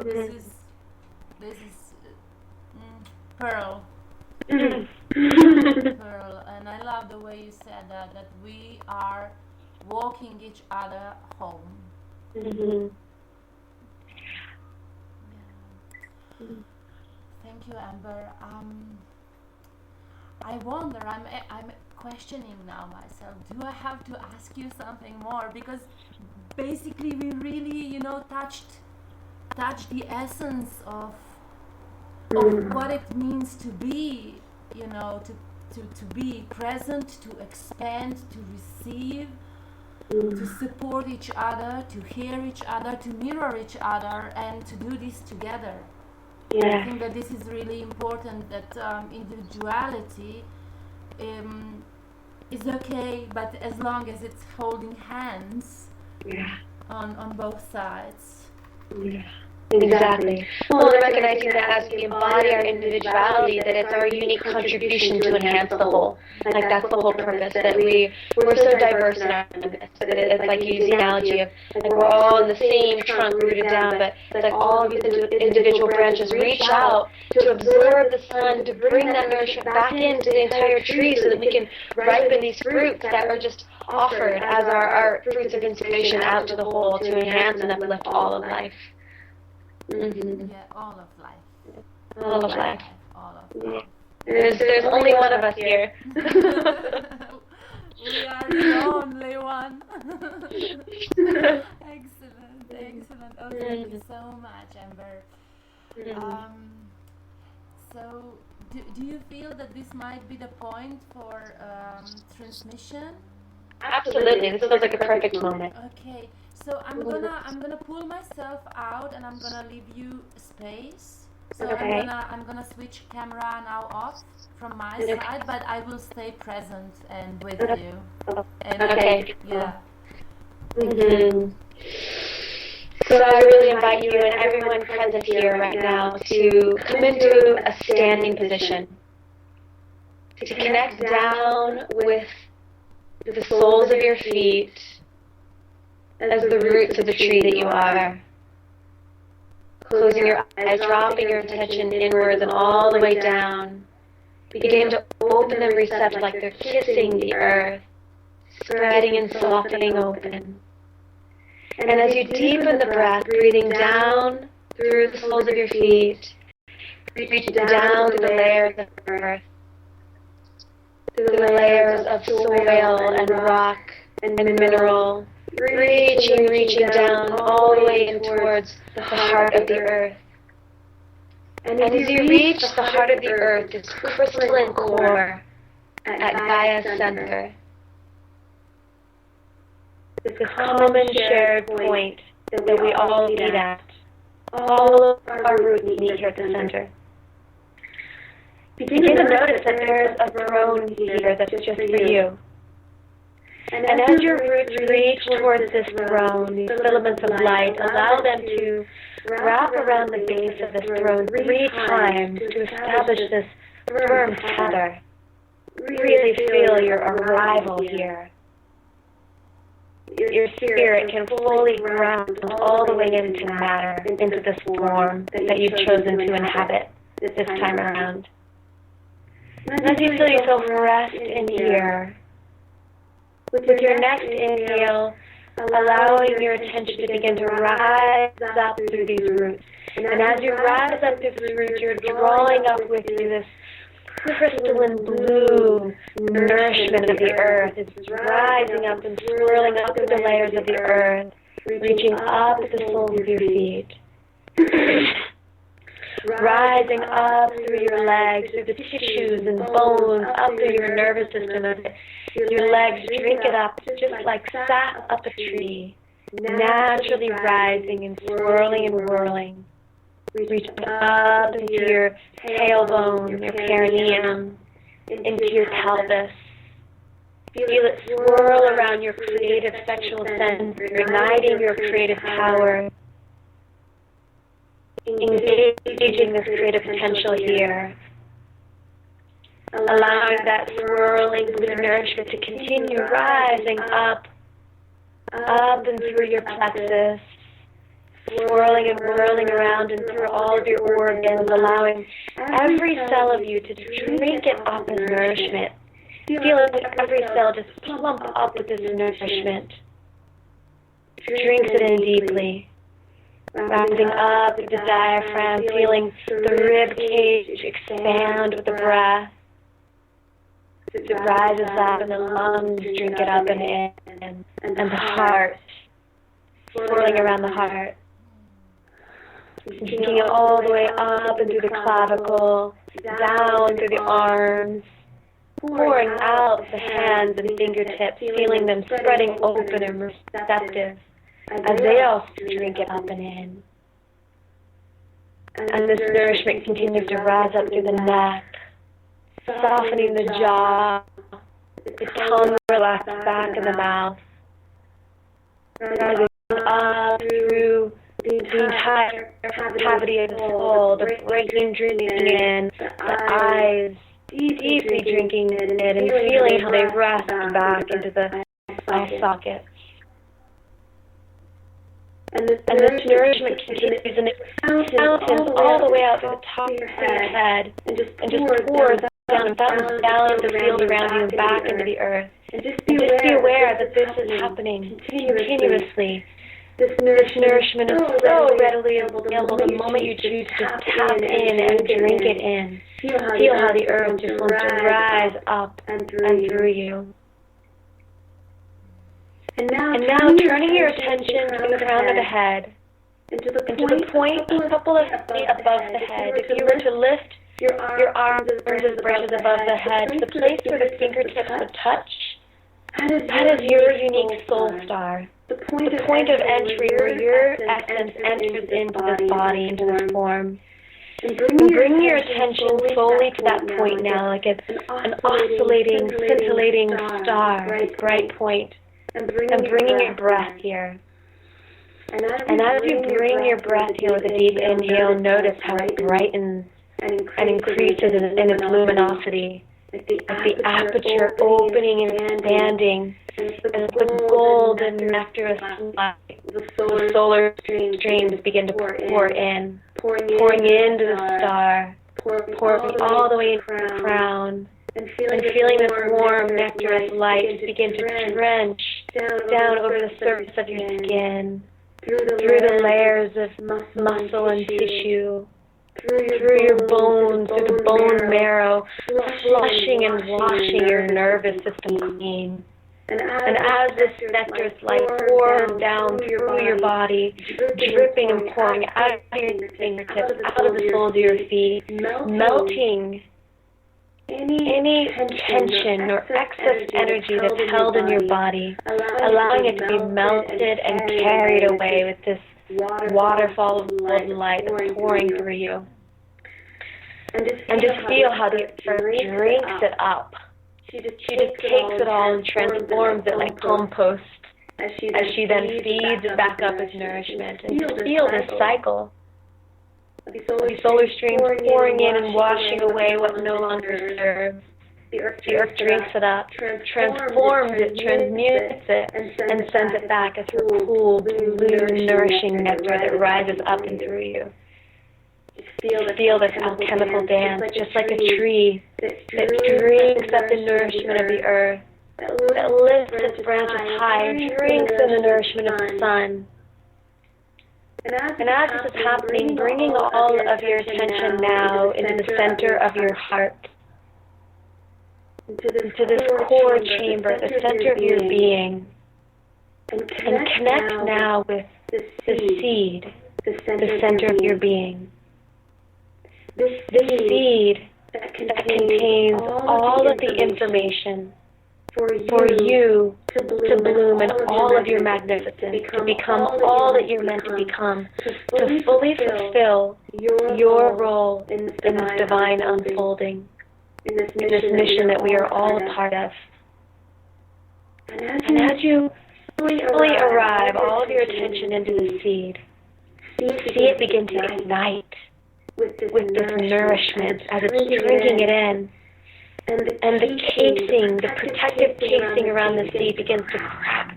This is Pearl. Pearl, and I love the way you said that we are walking each other home. Mm-hmm. Yeah. Thank you, Amber. I wonder, I'm questioning now myself, do I have to ask you something more? Because basically we really, touched the essence of what it means to be, to be present, to expand, to receive, to support each other, to hear each other, to mirror each other, and to do this together. Yeah. I think that this is really important, that individuality is okay, but as long as it's holding hands on both sides. Yeah. Exactly. Well, recognizing that as we embody our individuality, that it's our unique contribution to enhance the whole. Like, that's the whole purpose, that we're so diverse in our goodness. That it's like, you use the analogy of, like, we're all in the same trunk rooted down, but it's like all of these individual branches reach out to absorb the sun, to bring that nourishment back into the entire tree so that we can ripen these fruits that are just offered as our fruits of inspiration out to the whole to enhance and uplift all of life. Mm-hmm. Yeah, all of life. All of life. All of life. There's only one of us here. We are the only one. Excellent. Oh, thank you so much, Amber. So, do you feel that this might be the point for transmission? Absolutely. This feels like a perfect moment. Okay. So I'm gonna pull myself out, and I'm gonna leave you space. So okay. I'm gonna switch camera now off from my side, but I will stay present and with you. And okay. Yeah. Mm-hmm. So I really invite you and everyone present here right now to come into a standing position, to connect down with the soles of your feet as the roots of the tree that you are. Closing your eyes, dropping your attention inwards and all the way down. Begin to open them receptive like they're kissing the earth, spreading and softening open. And as you deepen the breath, breathing down through the soles of your feet, reach down through the layers of earth, through the layers of soil and rock and mineral, reaching down all the way in towards the heart of the earth. And as you reach the heart of the earth, this crystalline core at Gaia's center, this common shared point that we all meet at. All of our roots meet here at the center. Begin to notice that there's a throne here that's just for you. And as your roots reach towards this throne, these filaments of light, allow them to wrap around the base of this throne 3 times to establish this firm tether. Really feel your arrival here. Your spirit can fully ground all the way into matter, into this form that you've chosen to inhabit this time around. And as you feel yourself rest in here, with your next inhale, allowing your attention to begin to rise up through these roots. And as you rise up through these roots, you're drawing up with you this crystalline blue nourishment of the earth. It's rising up and swirling up through the layers of the earth, reaching up to the soles of your feet. rising up through your legs, through the tissues and bones, up through your nervous system. As your legs drink it up, just like sap up a tree, naturally rising and swirling and whirling. Reaching up into your tailbone, your perineum, into your pelvis. Feel it swirl around your creative sexual center, igniting your creative power, engaging this creative potential here, allowing that swirling blue nourishment to continue rising up and through your plexus, swirling and whirling around and through all of your organs, allowing every cell of you to drink it up as nourishment. Feeling every cell just plump up with this nourishment. Drinks it in deeply. Rising up through the diaphragm, feeling the rib cage expand with the breath. It rises up and the lungs drink it up and in. And the heart, swirling around the heart. Drinking it all the way up and through the clavicle, down through the arms. Pouring out the hands and fingertips, feeling them spreading open and receptive as they all drink it up and in. And this nourishment continues to rise up through the neck, softening the jaw, the tongue relaxed back in the mouth, rising up through the entire cavity of the skull, the brain drinking in, the eyes, deeply drinking it and feeling how they rest back into the eye sockets. And this nourishment continues and it fountains all the way out to the top of your head and just pours down and fountains down the field around you and back into the earth. And just be aware that this is happening continuously. This nourishment is so readily available the moment you choose to tap in and drink it in. Feel how the earth just wants to rise up and through you. And now turning your attention to the crown of the head, and to the point a couple of feet above the head. If you were to lift your arms as branches above the head, to the place where the fingertips would touch, that is your unique soul star. The point of entry where your essence enters into this body, into this form. And bring your attention solely to that point now, like it's an oscillating, scintillating star, bright point. And bringing your breath here. And as you bring your breath here with a deep inhale, notice how it brightens and increases in its luminosity. Like the aperture opening and expanding as the golden nectarous light, the solar streams begin to pour in, pouring into the star, pouring all the way into the crown, and feeling this warm nectarous light begin to drench down over the surface of your skin, through the layers of muscle and tissue, through your bones, through the bone marrow, flushing and washing your nervous system clean. And as this nectarous light pours down through your body, dripping and pouring out of your fingertips, out of the soles of your feet, melting any tension or excess energy that's held in your body, allowing it to be melted and carried away with this waterfall of golden light that's pouring through you. And just feel how the earth drinks it up. She just takes it all and transforms it like compost as she then feeds back up as nourishment. And just feel this cycle. The solar streams pouring in and washing away what no longer serves. The earth drinks it up, transforms it, transmutes it, and sends it back as her cool, blue, nourishing nectar that rises up and through you. Feel this alchemical dance, just like a tree that drinks up the nourishment of the earth, that lifts its branches high and drinks in the nourishment of the sun. And as this is happening, bringing all of your attention now into the center of your heart, into this core chamber, the center of your being, and connect now with the seed, the center of your being. this seed that contains all of the information for you to bloom in all of your magnificence, to become all that you're meant to become, to fully fulfill your role in this divine unfolding, in this mission that we are all a part of. And as you fully arrive all of your attention into the seed, see it begin to ignite with this nourishment as it's drinking it in. And the casing, the protective casing around the seed begins to crack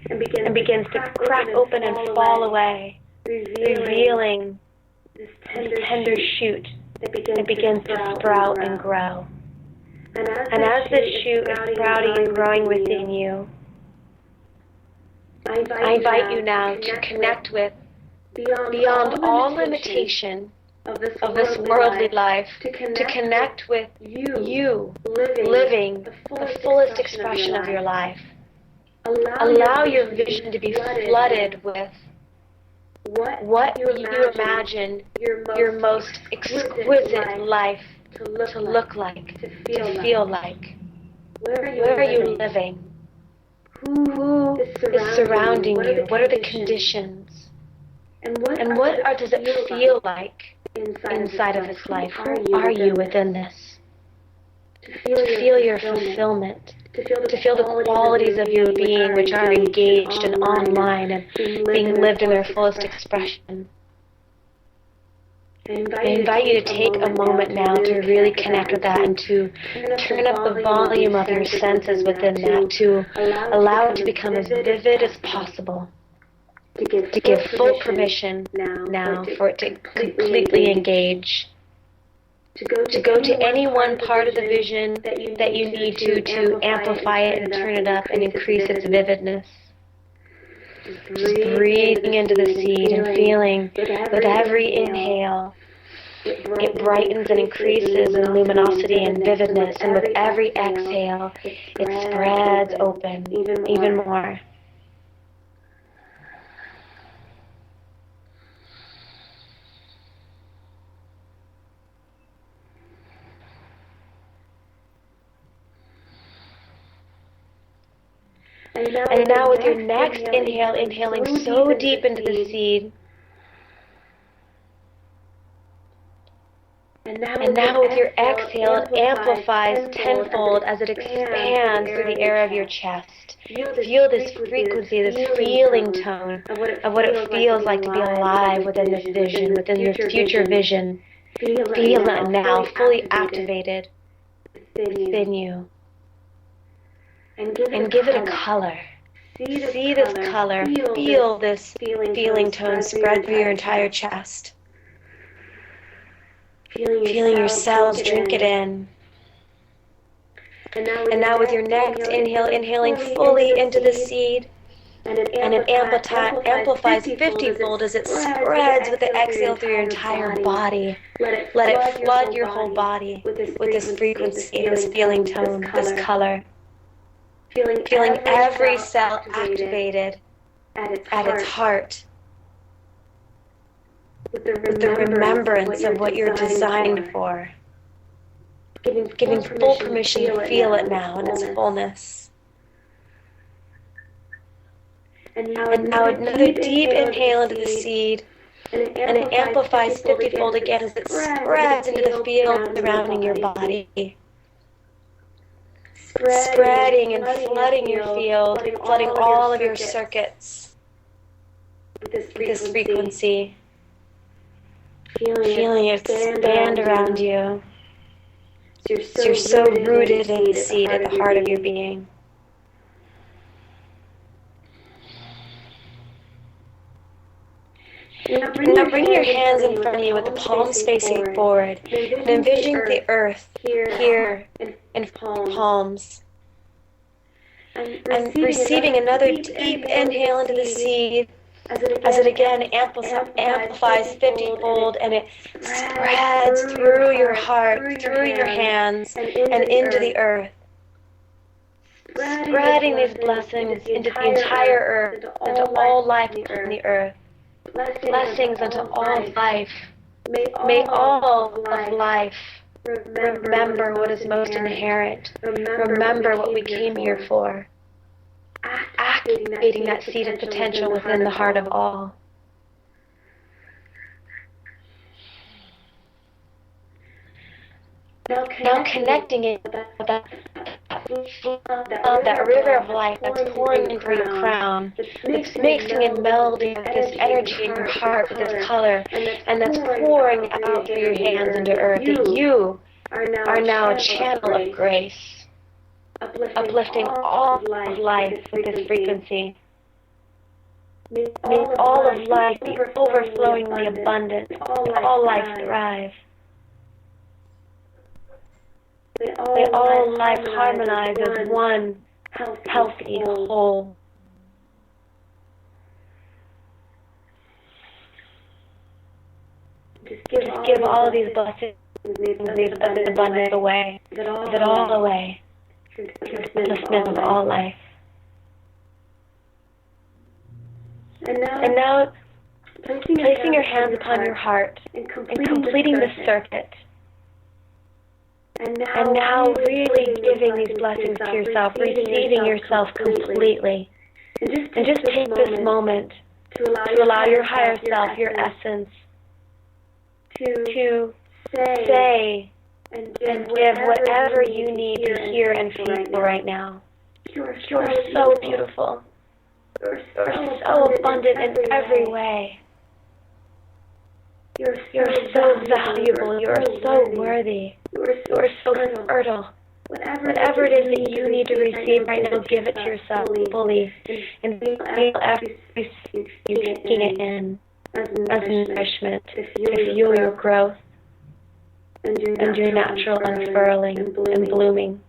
and begins to crack open and fall away, revealing this tender shoot that begins to sprout and grow. And as this shoot is sprouting and growing within you, I invite you now to connect with, beyond all limitation of this worldly life, to connect with you living the fullest expression of your life. Allow your vision to be flooded with what you imagine your most exquisite life to look like, to feel like. Where are you living? Who is surrounding you? What are the conditions? And what does it feel like inside of this life? Who are you within this? To feel your fulfillment, to feel the qualities of your being which are engaged and online and being lived in their fullest expression. I invite you to take a moment now to really connect with that and to turn up the volume of your senses within that, to allow it to become as vivid as possible, to give full permission now for it to completely engage, to go to any one part of the vision that you need to amplify it and turn it up and increase its vividness. Just breathing into the seed and feeling with every inhale, it brightens and increases in luminosity and vividness, and with every exhale, it spreads open even more. And now with your next inhale, inhaling so deep into the seed. And now with your exhale, it amplifies tenfold as it expands through the air of your chest. Feel this frequency, this feeling tone of what it feels like to be alive within this vision, within this future vision. Feel it now, fully activated within you. And give it a color. See this color. Feel this feeling tone spread through your entire chest. Feeling your cells drink it in. And now with your next inhale, inhaling fully into the seed. And it amplifies 50-fold as it spreads with the exhale through your entire body. Let it flood your whole body with this frequency, this feeling tone, this color. Feeling every cell activated at its heart with the remembrance of what you're designed for. Giving full permission to feel it now in its fullness. And now another deep inhale into the seed, and it amplifies 50-fold again as it spreads into the field surrounding your body. Spreading and flooding your field, flooding all of your circuits with this frequency. Feeling it expand around you. You're so rooted in the seed at the heart of your being. Now bring your hands in front of you with the palms facing forward. And envision the earth here in palms. And receiving another deep inhale into the seed as it again amplifies 50-fold, and it spreads through your heart, through your hands, and into the earth. Spreading these blessings into the entire earth, into all life on the earth. Blessings unto all life May all of life remember what is most inherent. Remember what we came here for. Activating that seed of potential within the heart of all. Now connecting it with that river of life that's pouring into your crown, that's mixing and melding with this energy in your heart, with this color, and that's pouring out through your hands into earth, that you are now a channel of grace, uplifting all of life with this frequency. May all of life be overflowingly abundant, all life thrive. May all life harmonize as one healthy whole. Just give all these blessings, these abundance away. Give it all away. The smith of all life. And now, placing your hands upon your heart and completing the circuit. And now really giving these blessings to yourself, receiving yourself completely. And just take this moment to allow your higher self, your essence, to say and give whatever you need to hear and feel right now. You are so beautiful. You are so abundant in every way. You're so valuable. You are so worthy. You are so fertile. Whatever it is that you need to receive right now, give it to yourself fully. And feel every you taking it in as nourishment to fuel your growth and your natural unfurling and blooming.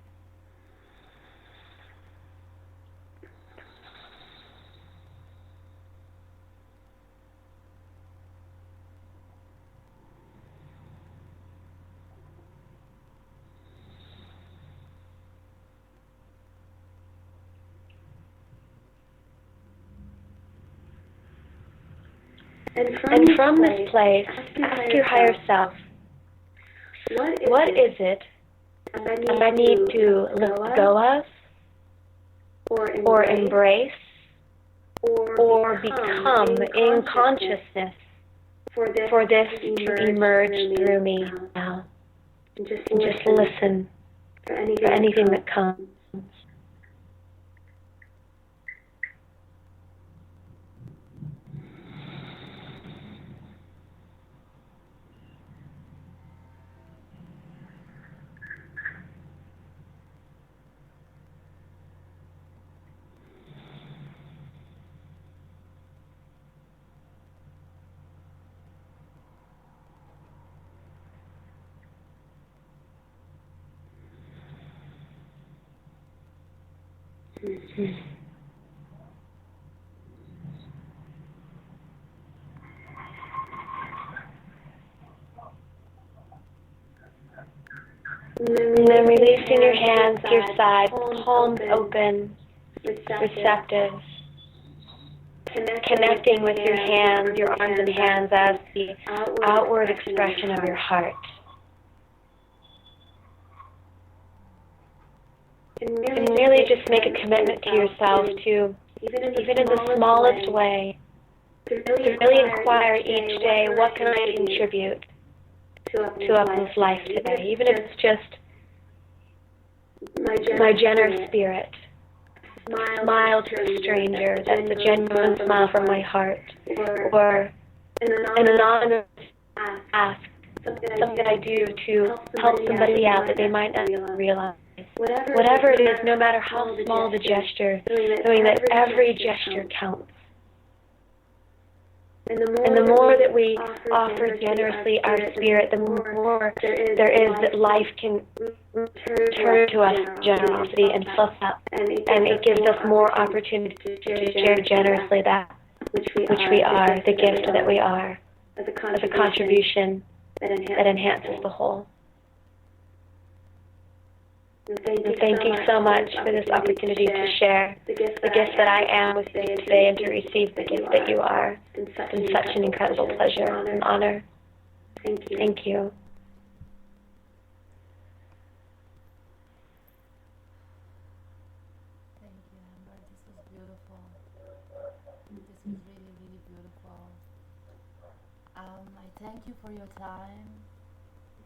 And from this place, ask your higher self, what is it that I need to let go of, or embrace, or become in consciousness for this to emerge through me now? And just listen for anything that comes. And then releasing your hands to your side, palms open, receptive. Connecting with your hands, your arms and hands as the outward expression of your heart. And really just make a commitment to yourself to, even in the smallest way, to really inquire each day, what can I contribute to uplift life today? Even if it's just my generous spirit. Smile to a stranger, that's a genuine smile from my heart. Or an anonymous ask, something I do to help somebody out that they might not realize. Whatever it is, no matter how small the gesture, knowing that every gesture counts. And the more that we offer generously our spirit, the more there is that life can return to us generosity and fill us up. And it gives us more opportunity to share generously that which we are, the gift that we are, as a contribution that enhances the whole. And thank you so much for this opportunity to share the gift that I am with you today and to receive the gift that you are. It's been such an incredible pleasure and honor. Thank you. Thank you. Thank you, Amber. This was beautiful. This was really, really beautiful. I thank you for your time.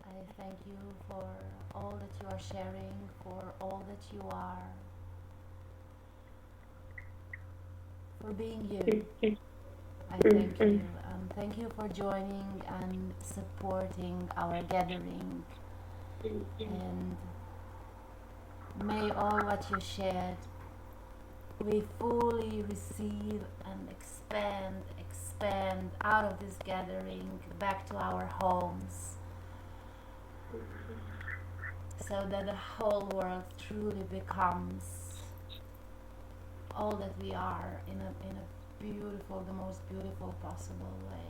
I thank you for all that you are sharing, for all that you are, for being you. I thank you. Thank you for joining and supporting our gathering. And may all what you shared we fully receive and expand out of this gathering back to our homes, so that the whole world truly becomes all that we are in a beautiful, the most beautiful possible way.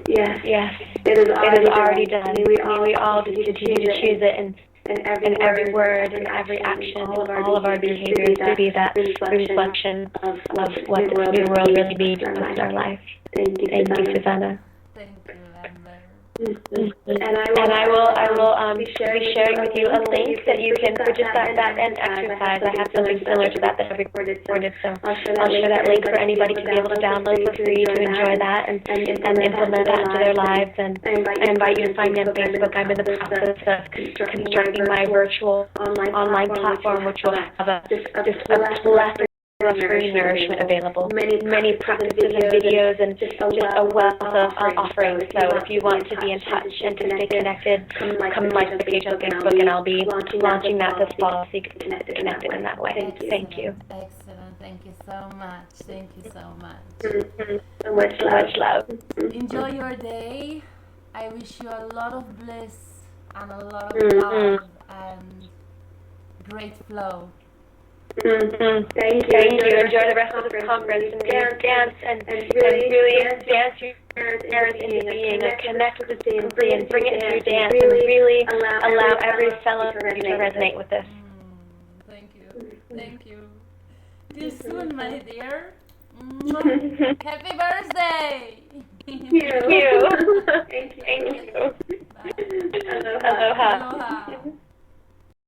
Yes. It is already done. We all just continue to choose it in every word and every action, all of our behaviors to be that reflection of what this new world really means in our life. Thank you, Susanna. Thank you, Amber. And I will be sharing with you a link that you can, for just that end exercise. I have something similar to that I've recorded, so I'll share that link for anybody to be able to download for free to enjoy that and implement that into their lives. And I invite you to find me on Facebook. I'm in the process of constructing my virtual online platform, which will have just a plethora of free nourishment available, many practices and videos, and just a wealth of offerings. So if you want to be in touch and to stay connected, come like the page on Facebook, and I'll be launching that this fall, so you can stay connected in that way. Thank you. Excellent. Thank you so much. Thank you so much. So much love. Enjoy your day. I wish you a lot of bliss and a lot of love and great flow. Thank you. Enjoy the rest of the conference and dance and really dance your spirit into being, and connect with it deeply and bring it into your dance, and really allow every cell of you to resonate with this. Thank you. Thank you. See you soon, my dear. Happy birthday! Thank you. Thank you. Bye. Aloha. Aloha.